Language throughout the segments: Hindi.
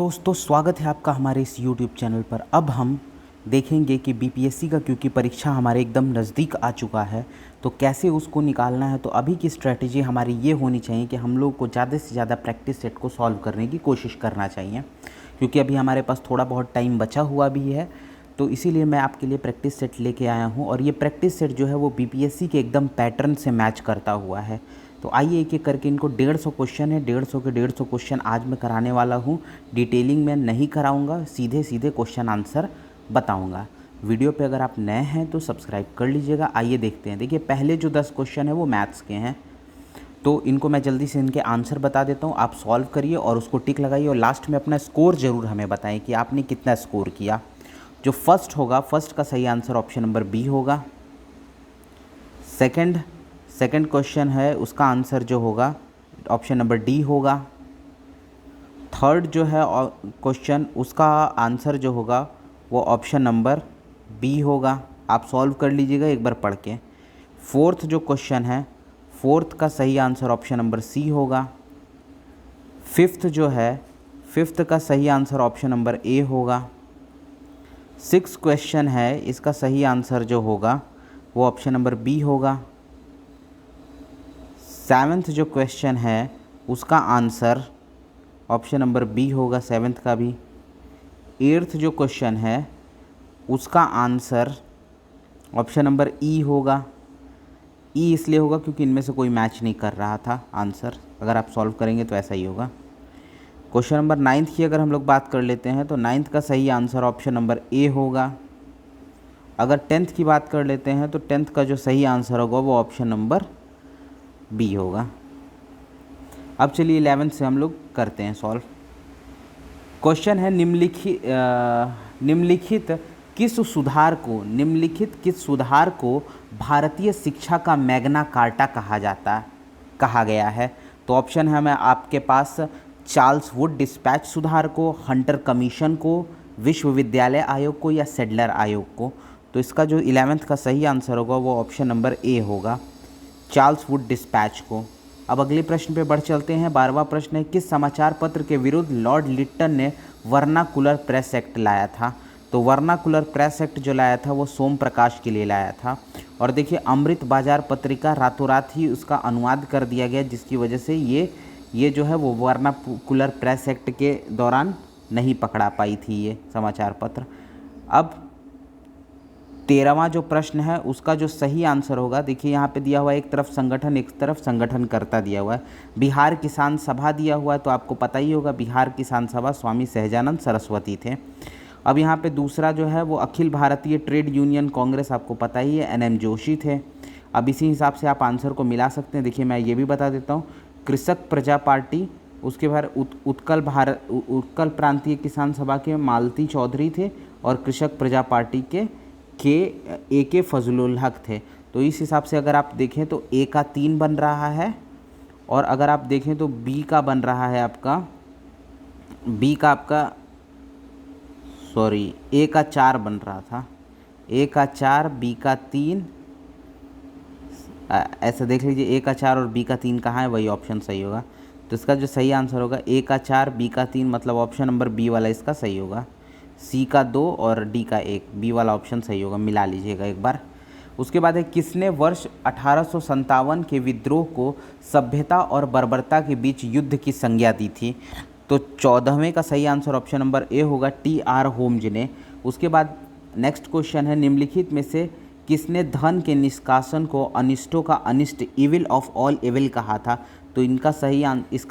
दोस्तों स्वागत है आपका हमारे इस YouTube चैनल पर। अब हम देखेंगे कि बीपीएससी का क्योंकि परीक्षा हमारे एकदम नज़दीक आ चुका है तो कैसे उसको निकालना है। तो अभी की स्ट्रैटेजी हमारी ये होनी चाहिए कि हम लोग को ज़्यादा से ज़्यादा प्रैक्टिस सेट को सॉल्व करने की कोशिश करना चाहिए, क्योंकि अभी हमारे पास थोड़ा बहुत टाइम बचा हुआ भी है। तो इसीलिए मैं आपके लिए प्रैक्टिस सेट लेके आया हूँ और ये प्रैक्टिस सेट जो है वो बीपीएससी के एकदम पैटर्न से मैच करता हुआ है। तो आइए एक एक करके इनको 150 क्वेश्चन है, 150 के 150 क्वेश्चन आज मैं कराने वाला हूँ। डिटेलिंग में नहीं कराऊँगा, सीधे सीधे क्वेश्चन आंसर बताऊँगा। वीडियो पे अगर आप नए हैं तो सब्सक्राइब कर लीजिएगा। आइए देखते हैं। देखिए पहले जो 10 क्वेश्चन है वो मैथ्स के हैं, तो इनको मैं जल्दी से इनके आंसर बता देता हूँ। आप सॉल्व करिए और उसको टिक लगाइए और लास्ट में अपना स्कोर ज़रूर हमें बताएं कि आपने कितना स्कोर किया। जो फर्स्ट होगा, फर्स्ट का सही आंसर ऑप्शन नंबर बी होगा। सेकंड क्वेश्चन है उसका आंसर जो होगा ऑप्शन नंबर डी होगा। थर्ड जो है क्वेश्चन उसका आंसर जो होगा वो ऑप्शन नंबर बी होगा। आप सॉल्व कर लीजिएगा एक बार पढ़ के। फोर्थ जो क्वेश्चन है, फोर्थ का सही आंसर ऑप्शन नंबर सी होगा। फिफ्थ जो है, फिफ्थ का सही आंसर ऑप्शन नंबर ए होगा। सिक्स क्वेश्चन है, इसका सही आंसर जो होगा वो ऑप्शन नंबर बी होगा। सेवन्थ जो क्वेश्चन है उसका आंसर ऑप्शन नंबर बी होगा, सेवन्थ का भी। एट्थ जो क्वेश्चन है उसका आंसर ऑप्शन नंबर ई होगा। ई इसलिए होगा क्योंकि इनमें से कोई मैच नहीं कर रहा था आंसर। अगर आप सॉल्व करेंगे तो ऐसा ही होगा। क्वेश्चन नंबर नाइन्थ की अगर हम लोग बात कर लेते हैं तो नाइन्थ का सही आंसर ऑप्शन नंबर ए होगा। अगर टेंथ की बात कर लेते हैं तो टेंथ का जो सही आंसर होगा वो ऑप्शन नंबर बी होगा। अब चलिए 11th से हम लोग करते हैं सॉल्व। क्वेश्चन है निम्नलिखित किस सुधार को भारतीय शिक्षा का मैग्ना कार्टा कहा गया है। तो ऑप्शन है हमें आपके पास चार्ल्स वुड डिस्पैच सुधार को, हंटर कमीशन को, विश्वविद्यालय आयोग को या सेडलर आयोग को। तो इसका जो 11th का सही आंसर होगा वो ऑप्शन नंबर ए होगा, चार्ल्स वुड डिस्पैच को। अब अगले प्रश्न पे बढ़ चलते हैं। 12वां प्रश्न है किस समाचार पत्र के विरुद्ध लॉर्ड लिट्टन ने वर्नाकुलर प्रेस एक्ट लाया था। तो वर्नाकुलर प्रेस एक्ट जो लाया था वो सोम प्रकाश के लिए लाया था। और देखिए अमृत बाजार पत्रिका रातों रात ही उसका अनुवाद कर दिया गया, जिसकी वजह से ये जो है वो वर्नाकुलर प्रेस एक्ट के दौरान नहीं पकड़ा पाई थी ये समाचार पत्र। अब 13वां जो प्रश्न है उसका जो सही आंसर होगा, देखिए यहाँ पे दिया हुआ है एक तरफ संगठन एक तरफ संगठनकर्ता दिया हुआ है। बिहार किसान सभा दिया हुआ है, तो आपको पता ही होगा बिहार किसान सभा स्वामी सहजानंद सरस्वती थे। अब यहाँ पे दूसरा जो है वो अखिल भारतीय ट्रेड यूनियन कांग्रेस, आपको पता ही है एनएम जोशी थे। अब इसी हिसाब से आप आंसर को मिला सकते हैं। देखिए मैं ये भी बता देता हूँ, कृषक प्रजा पार्टी, उसके बाद उत्कल प्रांतीय किसान सभा के मालती चौधरी थे और कृषक प्रजा पार्टी के ए के फजलुल हक थे। तो इस हिसाब से अगर आप देखें तो ए का 3 बन रहा है और अगर आप देखें तो बी का बन रहा है आपका, ए का 4 बन रहा था, ए का 4 बी का 3। ऐसा देख लीजिए ए का 4 और बी का 3 कहाँ है, वही ऑप्शन सही होगा। तो इसका जो सही आंसर होगा ए का 4 बी का 3, मतलब ऑप्शन नंबर बी वाला इसका सही होगा। सी का 2 और डी का 1, बी वाला ऑप्शन सही होगा, मिला लीजिएगा एक बार। उसके बाद है किसने वर्ष 1857 के विद्रोह को सभ्यता और बर्बरता के बीच युद्ध की संज्ञा दी थी। तो 14वें का सही आंसर ऑप्शन नंबर ए होगा, टी.आर. होम्स ने। उसके बाद नेक्स्ट क्वेश्चन है निम्नलिखित में से किसने धन के निष्कासन को अनिष्टों का अनिष्ट, इविल ऑफ ऑल इविल कहा था। तो इसका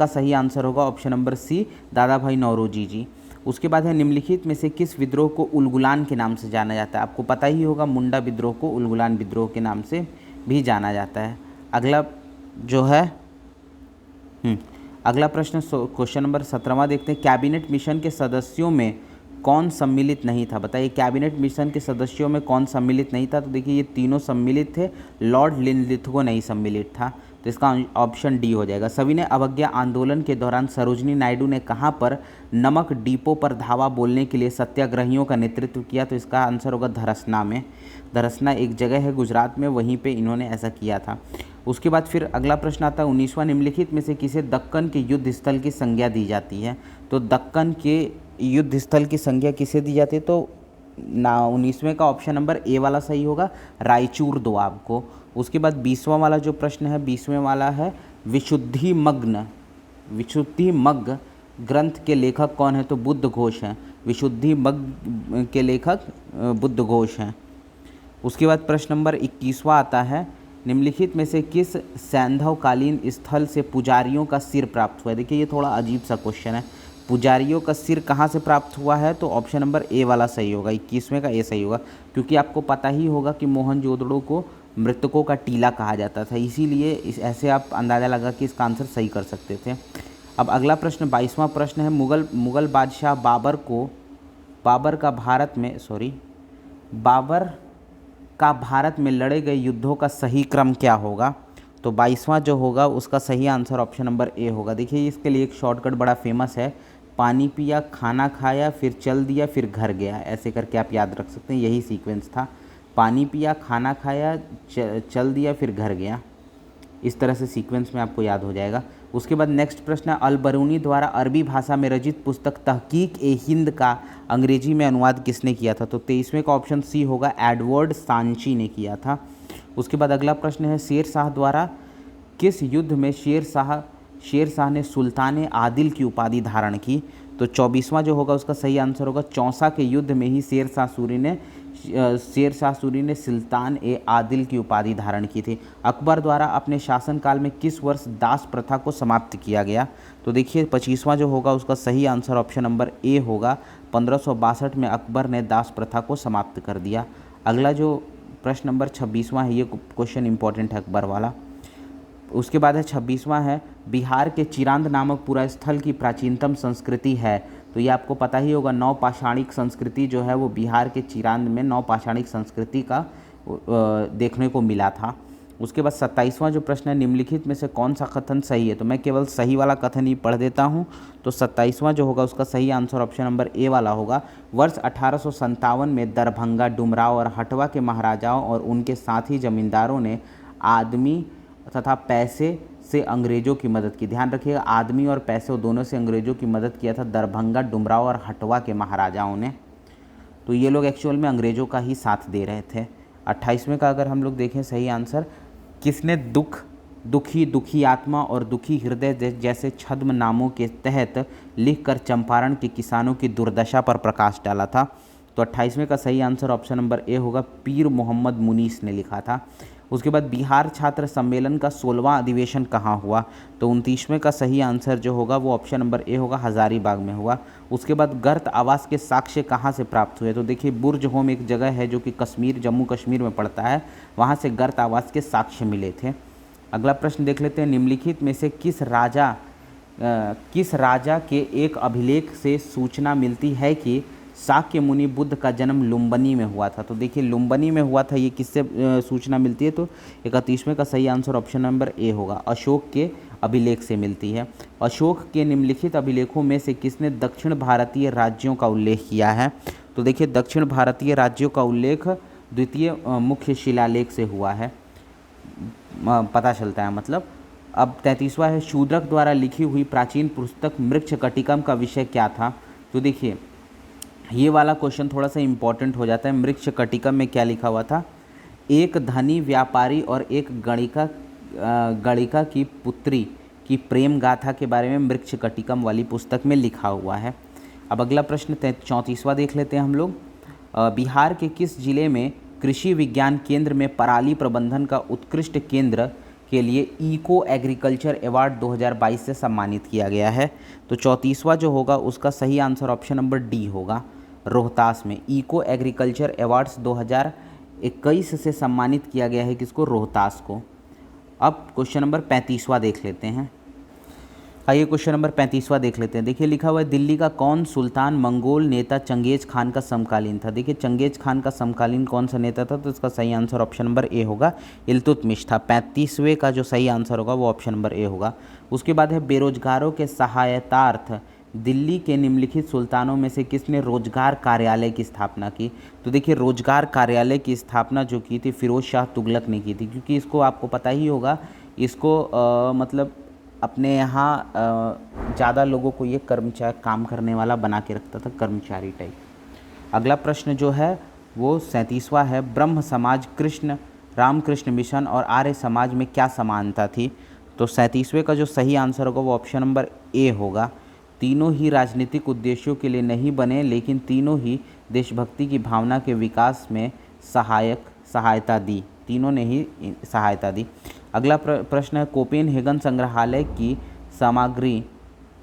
सही आंसर होगा ऑप्शन नंबर सी, दादा भाई नौरोजी जी। उसके बाद है निम्नलिखित में से किस विद्रोह को उलगुलान के नाम से जाना जाता है। आपको पता ही होगा मुंडा विद्रोह को उलगुलान विद्रोह के नाम से भी जाना जाता है। अगला जो है अगला प्रश्न क्वेश्चन नंबर 17वां देखते हैं। कैबिनेट मिशन के सदस्यों में कौन सम्मिलित नहीं था। बताइए कैबिनेट मिशन के सदस्यों में कौन सम्मिलित नहीं था। तो देखिए ये तीनों सम्मिलित थे, लॉर्ड लिनलिथगो नहीं सम्मिलित था। तो इसका ऑप्शन डी हो जाएगा। सविनय अवज्ञा आंदोलन के दौरान सरोजिनी नायडू ने कहाँ पर नमक डिपो पर धावा बोलने के लिए सत्याग्रहियों का नेतृत्व किया। तो इसका आंसर होगा धरसना में। धरसना एक जगह है गुजरात में, वहीं पे इन्होंने ऐसा किया था। उसके बाद फिर अगला प्रश्न आता है 19वां निम्नलिखित में से किसे दक्कन के युद्ध स्थल की संज्ञा दी जाती है। तो दक्कन के युद्ध स्थल की संज्ञा किसे दी जाती है? तो ना 19वें का ऑप्शन नंबर ए वाला सही होगा, रायचूर दोआब को। उसके बाद 20वां वाला जो प्रश्न है, 20वें वाला है विशुद्धि मग्ग ग्रंथ के लेखक कौन है? तो बुद्ध घोष हैं। विशुद्धि मग्ग के लेखक बुद्ध घोष हैं। उसके बाद प्रश्न नंबर 21वां आता है, निम्नलिखित में से किस सैंधवकालीन स्थल से पुजारियों का सिर प्राप्त हुआ है? देखिए ये थोड़ा अजीब सा क्वेश्चन है। पुजारियों का सिर कहाँ से प्राप्त हुआ है? तो ऑप्शन नंबर ए वाला सही होगा, 21वें का ए सही होगा, क्योंकि आपको पता ही होगा कि मोहनजोदड़ो को मृतकों का टीला कहा जाता था, इसीलिए ऐसे आप अंदाज़ा लगा कि इसका आंसर सही कर सकते थे। अब अगला प्रश्न 22वां प्रश्न है, मुग़ल बादशाह बाबर का भारत में लड़े गए युद्धों का सही क्रम क्या होगा? तो 22वां जो होगा उसका सही आंसर ऑप्शन नंबर ए होगा। देखिए इसके लिए एक शॉर्टकट बड़ा फेमस है, पानी पिया, खाना खाया, फिर चल दिया, फिर घर गया, ऐसे करके आप याद रख सकते हैं, यही सीक्वेंस था। पानी पिया, खाना खाया, चल दिया, फिर घर गया, इस तरह से सीक्वेंस में आपको याद हो जाएगा। उसके बाद नेक्स्ट प्रश्न है, अल बरूनी द्वारा अरबी भाषा में रचित पुस्तक तहकीक-ए-हिंद का अंग्रेजी में अनुवाद किसने किया था? तो 23वें का ऑप्शन सी होगा, एडवर्ड सांची ने किया था। उसके बाद अगला प्रश्न है, शेर शाह द्वारा किस युद्ध में शेर शाह ने सुल्तान आदिल की उपाधि धारण की? तो 24वां जो होगा उसका सही आंसर होगा, चौसा के युद्ध में ही शेर शाह सूरी ने सुल्तान ए आदिल की उपाधि धारण की थी। अकबर द्वारा अपने शासनकाल में किस वर्ष दास प्रथा को समाप्त किया गया? तो देखिए 25वां जो होगा उसका सही आंसर ऑप्शन नंबर ए होगा, 1562 में अकबर ने दास प्रथा को समाप्त कर दिया। अगला जो प्रश्न नंबर 26वां है, ये क्वेश्चन इंपॉर्टेंट है अकबर वाला। उसके बाद है 26वां है, बिहार के चिरांद नामक पूरा स्थल की प्राचीनतम संस्कृति है? तो ये आपको पता ही होगा, नवपाषाणिक संस्कृति जो है वो बिहार के चिरांद में नवपाषाणिक संस्कृति का देखने को मिला था। उसके बाद 27वां जो प्रश्न है, निम्नलिखित में से कौन सा कथन सही है? तो मैं केवल सही वाला कथन ही पढ़ देता हूँ। तो 27वां जो होगा उसका सही आंसर ऑप्शन नंबर ए वाला होगा, वर्ष 1857 में दरभंगा, डुमराव और हटवा के महाराजाओं और उनके साथी जमींदारों ने आदमी तथा पैसे से अंग्रेज़ों की मदद की। ध्यान रखिएगा, आदमी और पैसे दोनों से अंग्रेज़ों की मदद किया था दरभंगा, डुमराव और हटवा के महाराजाओं ने। तो ये लोग एक्चुअल में अंग्रेज़ों का ही साथ दे रहे थे। 28वें का अगर हम लोग देखें सही आंसर, किसने दुखी आत्मा और दुखी हृदय जैसे छद्म नामों के तहत लिखकर चंपारण के किसानों की दुर्दशा पर प्रकाश डाला था? तो 28वें का सही आंसर ऑप्शन नंबर ए होगा, पीर मोहम्मद मुनीस ने लिखा था। उसके बाद बिहार छात्र सम्मेलन का 16वां अधिवेशन कहाँ हुआ? तो 29वें का सही आंसर जो होगा वो ऑप्शन नंबर ए होगा, हज़ारीबाग में हुआ। उसके बाद गर्त आवास के साक्ष्य कहाँ से प्राप्त हुए? तो देखिए बुर्ज होम एक जगह है जो कि जम्मू कश्मीर में पड़ता है, वहाँ से गर्त आवास के साक्ष्य मिले थे। अगला प्रश्न देख लेते हैं, निम्नलिखित में से किस राजा के एक अभिलेख से सूचना मिलती है कि शाक्य मुनि बुद्ध का जन्म लुम्बिनी में हुआ था? तो देखिए लुम्बिनी में हुआ था, ये किससे सूचना मिलती है? तो 31वें का सही आंसर ऑप्शन नंबर ए होगा, अशोक के अभिलेख से मिलती है। अशोक के निम्नलिखित अभिलेखों में से किसने दक्षिण भारतीय राज्यों का उल्लेख किया है? तो देखिए दक्षिण भारतीय राज्यों का उल्लेख द्वितीय मुख्य शिलालेख से हुआ है, पता चलता है मतलब। अब 33वां है, शूद्रक द्वारा लिखी हुई प्राचीन पुस्तक मृच्छकटिकम का विषय क्या था? तो देखिए ये वाला क्वेश्चन थोड़ा सा इम्पॉर्टेंट हो जाता है। मृच्छकटिकम में क्या लिखा हुआ था? एक धनी व्यापारी और एक गणिका की पुत्री की प्रेम गाथा के बारे में मृच्छकटिकम वाली पुस्तक में लिखा हुआ है। अब अगला प्रश्न 34वां देख लेते हैं हम लोग। बिहार के किस जिले में कृषि विज्ञान केंद्र में पराली प्रबंधन का उत्कृष्ट केंद्र के लिए इको एग्रीकल्चर अवार्ड 2022 से सम्मानित किया गया है? तो 34वां जो होगा उसका सही आंसर ऑप्शन नंबर डी होगा, रोहतास में इको एग्रीकल्चर अवार्ड्स 2021 से सम्मानित किया गया है किसको? रोहतास को। अब क्वेश्चन नंबर 35वां देख लेते हैं। आइए क्वेश्चन नंबर 35वां देख लेते हैं। देखिए लिखा हुआ है, दिल्ली का कौन सुल्तान मंगोल नेता चंगेज खान का समकालीन था? देखिए चंगेज खान का समकालीन कौन सा नेता था? तो इसका सही आंसर ऑप्शन नंबर ए होगा, इल्तुतमिश था। 35वें का जो सही आंसर होगा वो ऑप्शन नंबर ए होगा। उसके बाद है, बेरोजगारों के सहायतार्थ दिल्ली के निम्नलिखित सुल्तानों में से किसने रोजगार कार्यालय की स्थापना की? तो देखिए रोजगार कार्यालय की स्थापना जो की थी फिरोज शाह तुगलक ने की थी, क्योंकि इसको आपको पता ही होगा, इसको मतलब अपने यहाँ ज़्यादा लोगों को ये कर्मचारी काम करने वाला बना के रखता था, कर्मचारी टाइप। अगला प्रश्न जो है वो 37वां है, ब्रह्म समाज, कृष्ण रामकृष्ण मिशन और आर्य समाज में क्या समानता थी? तो 37वें का जो सही आंसर होगा वो ऑप्शन नंबर ए होगा। तीनों ही राजनीतिक उद्देश्यों के लिए नहीं बने, लेकिन तीनों ही देशभक्ति की भावना के विकास में सहायता दी। तीनों ने ही सहायता दी। अगला प्रश्न है, कोपेनहेगन संग्रहालय की सामग्री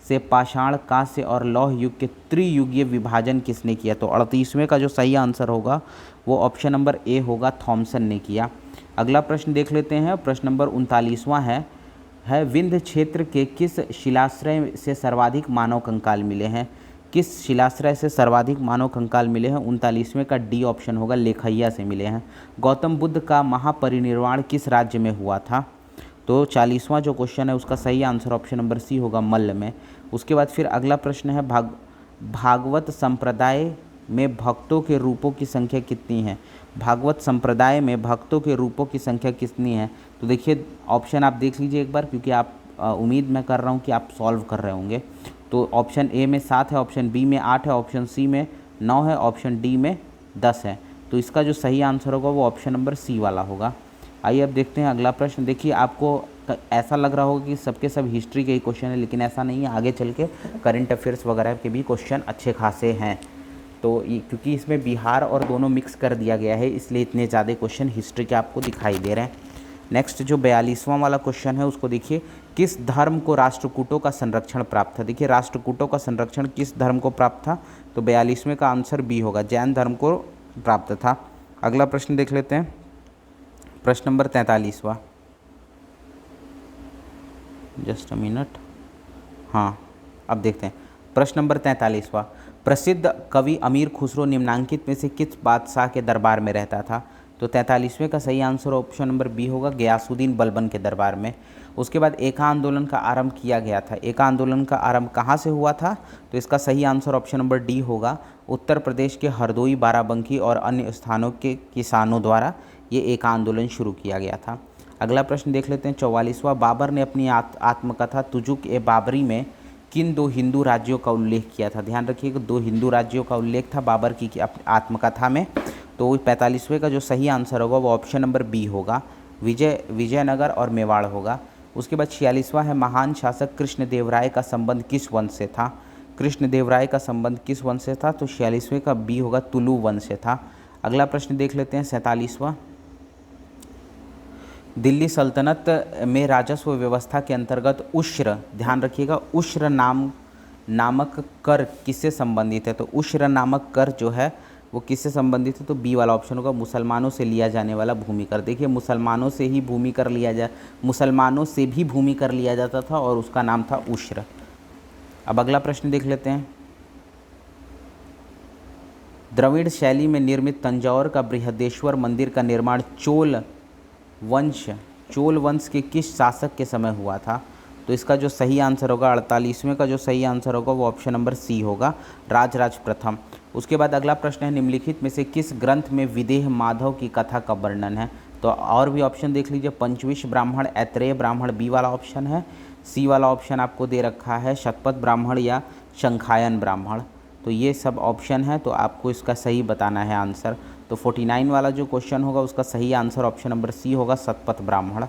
से पाषाण, कांस्य और लौह युग के त्रियुगीय विभाजन किसने किया? तो 38वें का जो सही आंसर होगा वो ऑप्शन नंबर ए होगा, थॉमसन ने किया। अगला प्रश्न देख लेते हैं, प्रश्न नंबर 39वां है विंध्य क्षेत्र के किस शिलाश्रय से सर्वाधिक मानव कंकाल मिले हैं? किस शिलाश्रय से सर्वाधिक मानव कंकाल मिले हैं? 39वें का डी ऑप्शन होगा, लेखैया से मिले हैं। गौतम बुद्ध का महापरिनिर्वाण किस राज्य में हुआ था? तो 40वां जो क्वेश्चन है उसका सही आंसर ऑप्शन नंबर सी होगा, मल्ल में। उसके बाद फिर अगला प्रश्न है, भागवत संप्रदाय में भक्तों के रूपों की संख्या कितनी है? भागवत संप्रदाय में भक्तों के रूपों की संख्या कितनी है? तो देखिए ऑप्शन आप देख लीजिए एक बार, क्योंकि आप उम्मीद मैं कर रहा हूँ कि आप सॉल्व कर रहे होंगे। तो ऑप्शन ए में 7 है, ऑप्शन बी में 8 है, ऑप्शन सी में 9 है, ऑप्शन डी में 10 है। तो इसका जो सही आंसर होगा वो ऑप्शन नंबर सी वाला होगा। आइए अब देखते हैं अगला प्रश्न। देखिए आपको ऐसा लग रहा होगा कि सबके सब हिस्ट्री के ही क्वेश्चन है, लेकिन ऐसा नहीं है। आगे चल के करंट अफेयर्स वगैरह के भी क्वेश्चन अच्छे खासे हैं। तो क्योंकि इसमें बिहार और दोनों मिक्स कर दिया गया है, इसलिए इतने ज़्यादा क्वेश्चन हिस्ट्री के आपको दिखाई दे रहे हैं। नेक्स्ट जो 42वां वाला क्वेश्चन है उसको देखिए, किस धर्म को राष्ट्रकूटों का संरक्षण प्राप्त था? देखिए राष्ट्रकूटों का संरक्षण किस धर्म को प्राप्त था? तो 42वें का आंसर बी होगा, जैन धर्म को प्राप्त था। अगला प्रश्न देख लेते हैं, प्रश्न नंबर 43वां। जस्ट अ मिनट, हाँ अब देखते हैं प्रश्न नंबर 43वां। प्रसिद्ध कवि अमीर खुसरो निम्नांकित में से किस बादशाह के दरबार में रहता था? तो 43वें का सही आंसर ऑप्शन नंबर बी होगा, गयासुद्दीन बलबन के दरबार में। उसके बाद एका आंदोलन का आरंभ किया गया था। एका आंदोलन का आरंभ कहाँ से हुआ था? तो इसका सही आंसर ऑप्शन नंबर डी होगा, उत्तर प्रदेश के हरदोई, बाराबंकी और अन्य स्थानों के किसानों द्वारा ये एका आंदोलन शुरू किया गया था। अगला प्रश्न देख लेते हैं 44वां। बाबर ने अपनी आत्मकथा तुजुक ए बाबरी में किन दो हिंदू राज्यों का उल्लेख किया था? ध्यान रखिएगा, 2 हिंदू राज्यों का उल्लेख था बाबर की आत्मकथा में। तो 45वें का जो सही आंसर होगा वो ऑप्शन नंबर बी होगा, विजयनगर और मेवाड़ होगा। उसके बाद 46वां है, महान शासक कृष्णदेवराय का संबंध किस वंश से था? कृष्णदेवराय का संबंध किस वंश से था? तो 46वें का बी होगा, तुलु वंश से था। अगला प्रश्न देख लेते हैं 47वां। दिल्ली सल्तनत में राजस्व व्यवस्था के अंतर्गत उश्र, ध्यान रखिएगा, उश्र नामक कर किससे संबंधित है? तो उश्र नामक कर जो है वो किससे संबंधित है? तो बी वाला ऑप्शन होगा, मुसलमानों से लिया जाने वाला भूमि कर। देखिए मुसलमानों से भी भूमि कर लिया जाता था और उसका नाम था उश्र। अब अगला प्रश्न देख लेते हैं, द्रविड़ शैली में निर्मित तंजौर का बृहदेश्वर मंदिर का निर्माण चोल वंश के किस शासक के समय हुआ था? तो इसका जो सही आंसर होगा 48वें का जो सही आंसर होगा वो ऑप्शन नंबर सी होगा, राजराज प्रथम। उसके बाद अगला प्रश्न है, निम्नलिखित में से किस ग्रंथ में विदेह माधव की कथा का वर्णन है? तो और भी ऑप्शन देख लीजिए, पंचविश ब्राह्मण, ऐत्रेय ब्राह्मण बी वाला ऑप्शन है, सी वाला ऑप्शन आपको दे रखा है शतपथ ब्राह्मण या शंखायन ब्राह्मण। तो ये सब ऑप्शन है, तो आपको इसका सही बताना है आंसर। तो 49 वाला जो क्वेश्चन होगा उसका सही आंसर ऑप्शन नंबर सी होगा, शतपथ ब्राह्मण।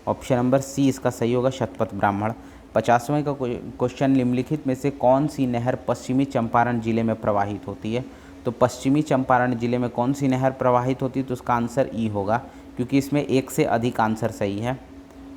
ऑप्शन नंबर सी इसका सही होगा, शतपथ ब्राह्मण। 50वें का क्वेश्चन, निम्नलिखित में से कौन सी नहर पश्चिमी चंपारण जिले में प्रवाहित होती है? तो पश्चिमी चंपारण जिले में कौन सी नहर प्रवाहित होती है? तो उसका आंसर ई होगा, क्योंकि इसमें एक से अधिक आंसर सही है।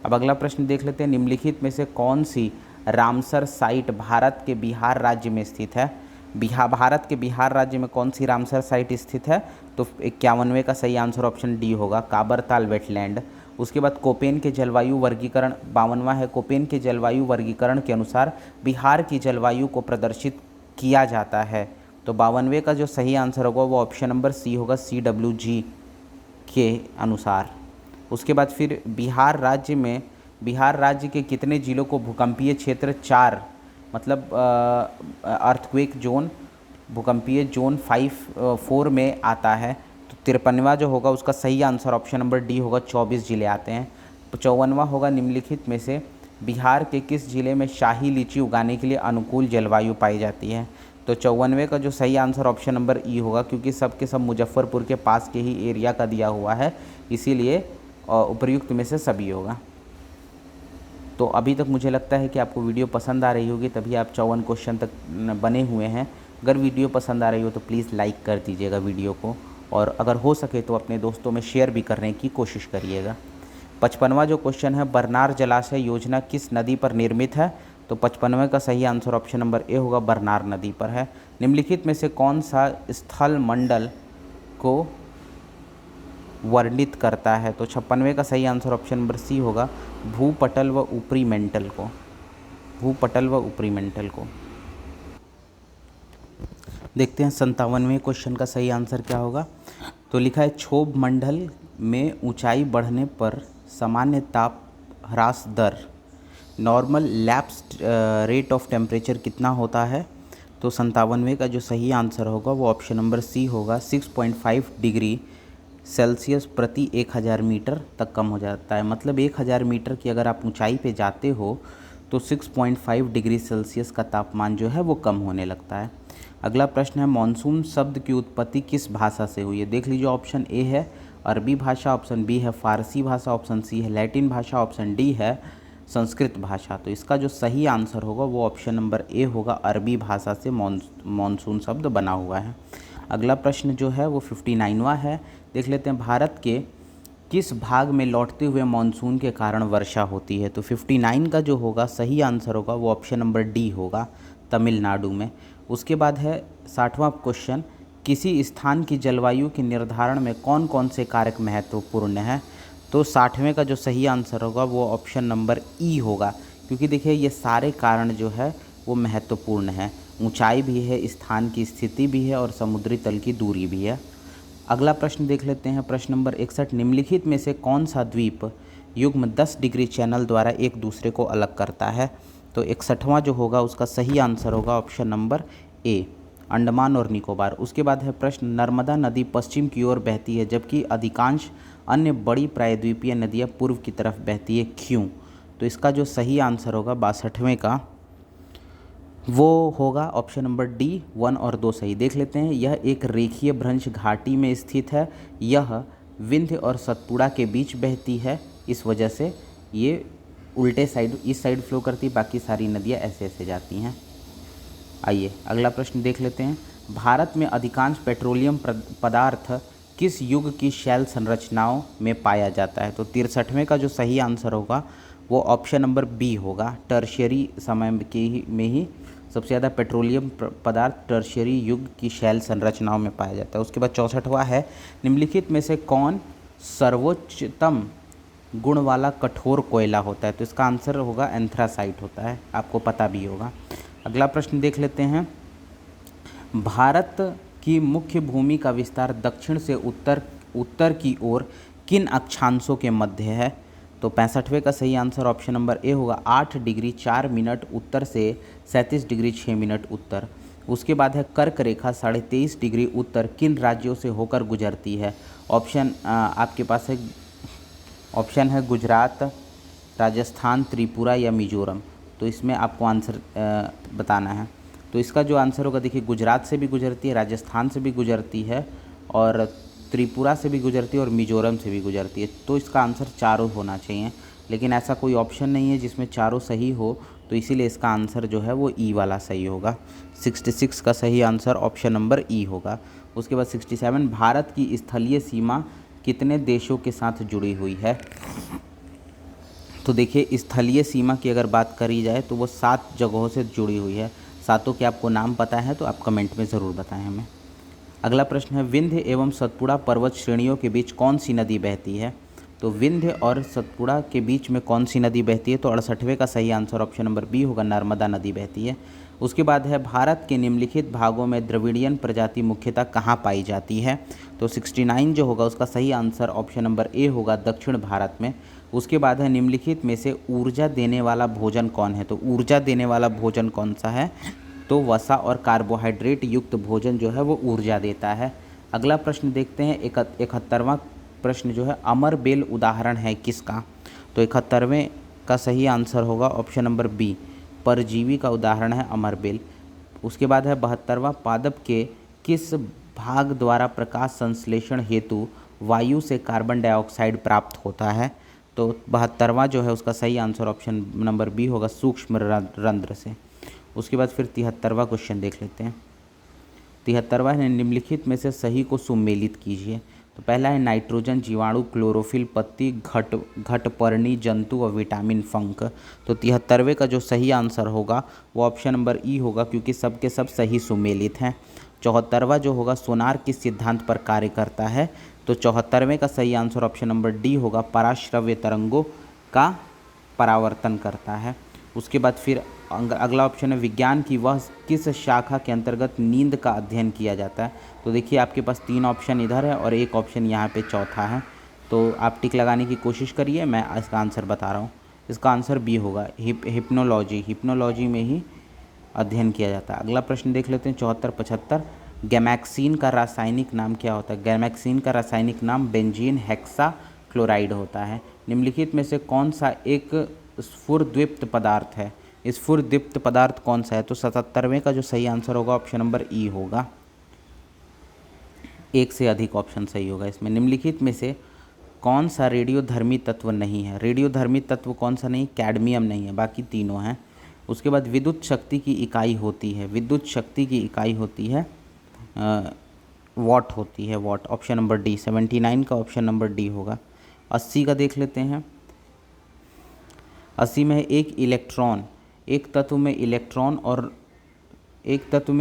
अब अगला प्रश्न देख लेते हैं, निम्नलिखित में से कौन सी रामसर साइट भारत के बिहार राज्य में स्थित है? भारत के बिहार राज्य में कौन सी रामसर साइट स्थित है? तो 51वें का सही आंसर ऑप्शन डी होगा, काबरताल वेटलैंड। उसके बाद कोपेन के जलवायु वर्गीकरण 52वां है, कोपेन के जलवायु वर्गीकरण के अनुसार बिहार की जलवायु को प्रदर्शित किया जाता है। तो 52वें का जो सही आंसर होगा वो ऑप्शन नंबर सी होगा, CWG के अनुसार। उसके बाद फिर बिहार राज्य के कितने जिलों को भूकंपीय क्षेत्र 4 मतलब अर्थक्वेक जोन, भूकंपीय जोन 4 में आता है? तो 53वां जो होगा उसका सही आंसर ऑप्शन नंबर डी होगा, 24 जिले आते हैं। 54वां होगा, निम्नलिखित में से बिहार के किस जिले में शाही लीची उगाने के लिए अनुकूल जलवायु पाई जाती है? तो 94 का जो सही आंसर ऑप्शन नंबर ई होगा, क्योंकि सब के सब मुजफ्फरपुर के पास के ही एरिया का दिया हुआ है, इसीलिए उपयुक्त में से सभी होगा। तो अभी तक मुझे लगता है कि आपको वीडियो पसंद आ रही होगी, तभी आप 54 क्वेश्चन तक बने हुए हैं। अगर वीडियो पसंद आ रही हो तो प्लीज़ लाइक कर दीजिएगा वीडियो को, और अगर हो सके तो अपने दोस्तों में शेयर भी करने की कोशिश करिएगा। 55वां जो क्वेश्चन है, बरनार जलाशय योजना किस नदी पर निर्मित है? तो 55वें का सही आंसर ऑप्शन नंबर ए होगा, बरनार नदी पर है। निम्नलिखित में से कौन सा स्थल मंडल को वर्णित करता है? तो 56वें का सही आंसर ऑप्शन नंबर सी होगा, भूपटल व ऊपरी मेंटल को। भूपटल व ऊपरी मेंटल को। देखते हैं 57वें क्वेश्चन का सही आंसर क्या होगा। तो लिखा है, क्षोभ मंडल में ऊंचाई बढ़ने पर सामान्य ताप ह्रास दर, normal lapse rate of temperature कितना होता है? तो 57वें का जो सही आंसर होगा वो ऑप्शन नंबर सी होगा, 6.5 डिग्री सेल्सियस प्रति 1000 मीटर तक कम हो जाता है। मतलब 1000 मीटर की अगर आप ऊंचाई पे जाते हो तो 6.5 डिग्री सेल्सियस का तापमान जो है वो कम होने लगता है। अगला प्रश्न है, मानसून शब्द की उत्पत्ति किस भाषा से हुई है? देख लीजिए, ऑप्शन ए है अरबी भाषा, ऑप्शन बी है फारसी भाषा, ऑप्शन सी है लैटिन भाषा, ऑप्शन डी है संस्कृत भाषा। तो इसका जो सही आंसर होगा वो ऑप्शन नंबर ए होगा, अरबी भाषा से मानसून शब्द बना हुआ है। अगला प्रश्न जो है वो 59वां है। देख लेते हैं, भारत के किस भाग में लौटते हुए मानसून के कारण वर्षा होती है? तो 59 का जो होगा सही आंसर होगा वो ऑप्शन नंबर डी होगा, तमिलनाडु में। उसके बाद है 60वां क्वेश्चन, किसी स्थान की जलवायु के निर्धारण में कौन कौन से कारक महत्वपूर्ण हैं? तो 60वें का जो सही आंसर होगा वो ऑप्शन नंबर ई होगा, क्योंकि देखिए ये सारे कारण जो है वो महत्वपूर्ण हैं। ऊंचाई भी है, स्थान की स्थिति भी है और समुद्री तल की दूरी भी है। अगला प्रश्न देख लेते हैं, प्रश्न नंबर 61, निम्नलिखित में से कौन सा द्वीप युग्म 10 डिग्री चैनल द्वारा एक दूसरे को अलग करता है? तो 61वां जो होगा उसका सही आंसर होगा ऑप्शन नंबर ए, अंडमान और निकोबार। उसके बाद है प्रश्न, नर्मदा नदी पश्चिम की ओर बहती है जबकि अधिकांश अन्य बड़ी प्रायद्वीपीय नदियाँ पूर्व की तरफ बहती है, क्यों? तो इसका जो सही आंसर होगा 62वें का वो होगा ऑप्शन नंबर डी, 1 और 2 सही। देख लेते हैं, यह एक रेखीय भ्रंश घाटी में स्थित है, यह विंध्य और सतपुड़ा के बीच बहती है, इस वजह से ये उल्टे साइड इस साइड फ्लो करती है, बाकी सारी नदियाँ ऐसे ऐसे जाती हैं। आइए अगला प्रश्न देख लेते हैं, भारत में अधिकांश पेट्रोलियम पदार्थ किस युग की शैल संरचनाओं में पाया जाता है? तो 63वें का जो सही आंसर होगा वो ऑप्शन नंबर बी होगा, टर्शियरी समय में ही सबसे ज़्यादा पेट्रोलियम पदार्थ टर्शियरी युग की शैल संरचनाओं में पाया जाता है। उसके बाद 64वां है, निम्नलिखित में से कौन सर्वोच्चतम गुण वाला कठोर कोयला होता है? तो इसका आंसर होगा एंथ्रासाइट होता है, आपको पता भी होगा। अगला प्रश्न देख लेते हैं, भारत की मुख्य भूमि का विस्तार दक्षिण से उत्तर की ओर किन अक्षांशों के मध्य है? तो 65वें का सही आंसर ऑप्शन नंबर ए होगा, 8 डिग्री 4 मिनट उत्तर से 37 डिग्री 6 मिनट उत्तर। उसके बाद है कर्क रेखा 23.5 डिग्री उत्तर किन राज्यों से होकर गुजरती है? ऑप्शन आपके पास है, ऑप्शन है गुजरात, राजस्थान, त्रिपुरा या मिजोरम। तो इसमें आपको आंसर बताना है। तो इसका जो आंसर होगा, देखिए गुजरात से भी गुजरती है, राजस्थान से भी गुजरती है और त्रिपुरा से भी गुजरती है और मिजोरम से भी गुजरती है। तो इसका आंसर चारों होना चाहिए, लेकिन ऐसा कोई ऑप्शन नहीं है जिसमें चारों सही हो, तो इसीलिए इसका आंसर जो है वो ई वाला सही होगा। 66 का सही आंसर ऑप्शन नंबर ई होगा। उसके बाद 67, भारत की स्थलीय सीमा कितने देशों के साथ जुड़ी हुई है? तो देखिए, स्थलीय सीमा की अगर बात करी जाए तो वो 7 जगहों से जुड़ी हुई है। सातों के आपको नाम पता है तो आप कमेंट में ज़रूर बताएं हमें। अगला प्रश्न है, विंध्य एवं सतपुड़ा पर्वत श्रेणियों के बीच कौन सी नदी बहती है? तो विंध्य और सतपुड़ा के बीच में कौन सी नदी बहती है? तो 68वें का सही आंसर ऑप्शन नंबर बी होगा, नर्मदा नदी बहती है। उसके बाद है, भारत के निम्नलिखित भागों में द्रविड़ियन प्रजाति मुख्यतः कहाँ पाई जाती है? तो 69 जो होगा उसका सही आंसर ऑप्शन नंबर ए होगा, दक्षिण भारत में। उसके बाद है, निम्नलिखित में से ऊर्जा देने वाला भोजन कौन है? तो ऊर्जा देने वाला भोजन कौन सा है? तो वसा और कार्बोहाइड्रेट युक्त भोजन जो है वो ऊर्जा देता है। अगला प्रश्न देखते हैं, 71वां प्रश्न जो है, अमर बेल उदाहरण है किसका? तो 71वें का सही आंसर होगा ऑप्शन नंबर बी, परजीवी का उदाहरण है अमरबेल। उसके बाद है 72वां, पादप के किस भाग द्वारा प्रकाश संश्लेषण हेतु वायु से कार्बन डाइऑक्साइड प्राप्त होता है? तो 72वां जो है उसका सही आंसर ऑप्शन नंबर बी होगा, सूक्ष्म रंध्र से। उसके बाद फिर 73वां क्वेश्चन देख लेते हैं। 73वां है, निम्नलिखित में से सही को सुमेलित कीजिए। तो पहला है नाइट्रोजन, जीवाणु, क्लोरोफिल, पत्ती, घटपर्णी जंतु और विटामिन फंक। तो 73वें का जो सही आंसर होगा वो ऑप्शन नंबर ई होगा, क्योंकि सब के सब सही सुमेलित हैं। 74वां जो होगा, सोनार किस सिद्धांत पर कार्य करता है? तो 74वें का सही आंसर ऑप्शन नंबर डी होगा, पराश्रव्य तरंगों का परावर्तन करता है। उसके बाद फिर अगला ऑप्शन है, विज्ञान की वह किस शाखा के अंतर्गत नींद का अध्ययन किया जाता है? तो देखिए आपके पास 3 ऑप्शन इधर है और एक ऑप्शन यहाँ पे चौथा है, तो आप टिक लगाने की कोशिश करिए, मैं इसका आंसर बता रहा हूँ। इसका आंसर बी होगा, हिप्नोलॉजी में ही अध्ययन किया जाता है। अगला प्रश्न देख लेते हैं 74-75, गैमेक्सिन का रासायनिक नाम क्या होता है? गैमेक्सिन का रासायनिक नाम बेंजीन हेक्साक्लोराइड होता है। निम्नलिखित में से कौन सा एक स्फुरद्वीप्त पदार्थ है? स्फुरद्वीप्त पदार्थ कौन सा है? तो 77वें का जो सही आंसर होगा ऑप्शन नंबर ई होगा। एक से अधिक ऑप्शन सही होगा इसमें। निम्नलिखित में से कौन सा रेडियोधर्मी तत्व नहीं है? रेडियोधर्मी तत्व कौन सा नहीं? कैडमियम नहीं है, बाकी तीनों हैं। उसके बाद विद्युत शक्ति की इकाई होती है, विद्युत शक्ति की इकाई होती है वॉट होती है, वॉट। ऑप्शन नंबर डी, 79 का ऑप्शन नंबर डी होगा। 80 का देख लेते हैं। 80 में एक इलेक्ट्रॉन, एक तत्व में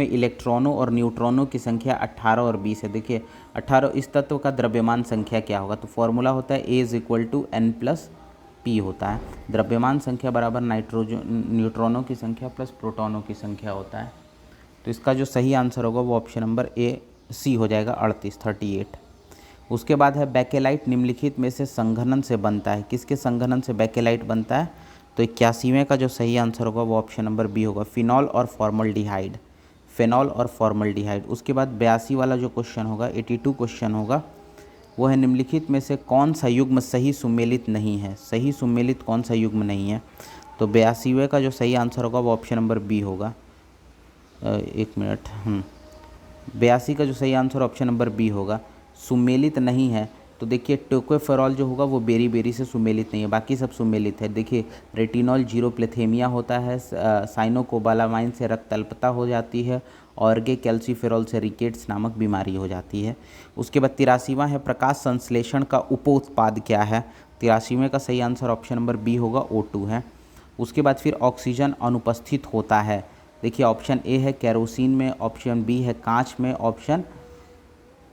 इलेक्ट्रॉनों और न्यूट्रॉनों की संख्या 18 और 20 है। देखिए 18, इस तत्व का द्रव्यमान संख्या क्या होगा? तो फॉर्मूला होता है A = N+P होता है। द्रव्यमान संख्या बराबर न्यूट्रॉनों की संख्या प्लस प्रोटॉनों की संख्या होता है। तो इसका जो सही आंसर होगा वो ऑप्शन नंबर सी हो जाएगा, 38। उसके बाद है बेकेलाइट निम्नलिखित में से संघनन से बनता है। किसके संघनन से बेकेलाइट बनता है? तो 81वें का जो सही आंसर होगा वो ऑप्शन नंबर बी होगा, फिनॉल और फॉर्मल्डिहाइड। उसके बाद 82 वाला जो क्वेश्चन होगा, 82 क्वेश्चन होगा, वो है निम्नलिखित में से कौन सा युग्म सही सुमेलित नहीं है? सही सुमेलित कौन सा युग्म नहीं है? तो 82वें का जो सही आंसर होगा वो ऑप्शन नंबर बी होगा। 82 का जो सही आंसर ऑप्शन नंबर बी होगा, सुमेलित नहीं है। तो देखिए टोकोफेरॉल जो होगा वो बेरी से सुमेलित नहीं है, बाकी सब सुमेलित है। देखिए रेटिनॉल जीरोप्लेथेमिया होता है, साइनोकोबालामाइन से रक्त अल्पता हो जाती है, ऑर्गे कैल्सीफेरॉल से रिकेट्स नामक बीमारी हो जाती है। उसके बाद 83वां है, प्रकाश संश्लेषण का उपोत्पाद क्या है? 83वें का सही आंसर ऑप्शन नंबर बी होगा, O2 है। उसके बाद फिर ऑक्सीजन अनुपस्थित होता है। देखिए ऑप्शन ए है केरोसिन में, ऑप्शन बी है कांच में, ऑप्शन